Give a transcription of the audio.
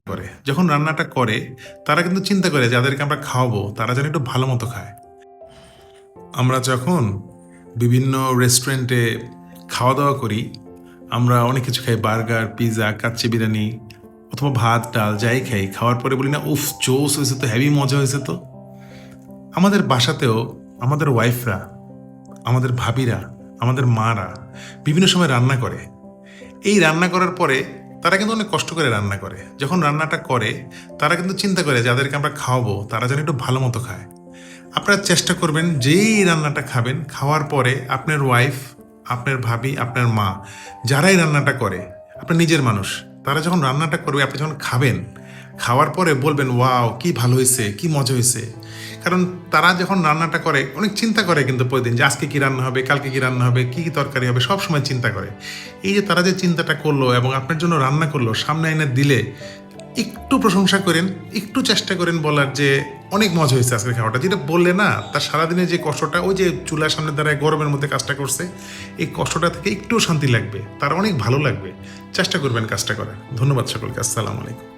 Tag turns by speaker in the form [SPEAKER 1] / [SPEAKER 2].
[SPEAKER 1] করে। যখন রান্নাটা করে তারা কিন্তু চিন্তা করে যাদেরকে আমরা খাওয়াবো তারা যেন একটু ভালো মতো খায়। আমরা যখন বিভিন্ন রেস্টুরেন্টে খাওয়া দাওয়া করি, আমরা অনেক কিছু খাই, বার্গার, পিৎজা, কাচ্চি বিরিয়ানি অথবা ভাত ডাল যাই খাই, খাওয়ার পরে বলি না উফ জোস হয়েছে তো, হেভি মজা হয়েছে তো। আমাদের বাসাতেও আমাদের ওয়াইফরা, আমাদের ভাবিরা, আমাদের মারা বিভিন্ন সময় রান্না করে। এই রান্না করার পরে তারা কিন্তু অনেক কষ্ট করে রান্না করে। যখন রান্নাটা করে তারা কিন্তু চিন্তা করে যাদেরকে আমরা খাওয়াবো তারা যেন একটু ভালো মতো খায়। আপনারা চেষ্টা করবেন যেই রান্নাটা খাবেন, খাওয়ার পরে আপনার ওয়াইফ, আপনার ভাবি, আপনার মা, যারাই রান্নাটা করে, আপনার নিজের মানুষ, তারা যখন রান্নাটা করবে আপনি যখন খাবেন, খাওয়ার পরে বলবেন ওয়াও কি ভালো হয়েছে, কি মজা হয়েছে। কারণ তারা যখন রান্নাটা করে অনেক চিন্তা করে কিন্তু প্রতিদিন যে আজকে কী রান্না হবে, কালকে কী রান্না হবে, কী কী তরকারি হবে, সব সময় চিন্তা করে। এই যে তারা যে চিন্তাটা করলো এবং আপনার জন্য রান্না করলো, সামনে এনে দিলে একটু প্রশংসা করেন, একটু চেষ্টা করেন বলার যে অনেক মজা হয়েছে আজকের খাওয়াটা। যেটা বললে না, তার সারাদিনের যে কষ্টটা, ওই যে চুলার সামনে দাঁড়ায় গরমের মধ্যে কাজটা করছে, এই কষ্টটা থেকে একটু শান্তি লাগবে, তার অনেক ভালো লাগবে। চেষ্টা করবেন কাজটা করার। ধন্যবাদ সকলকে। আসসালামু আলাইকুম।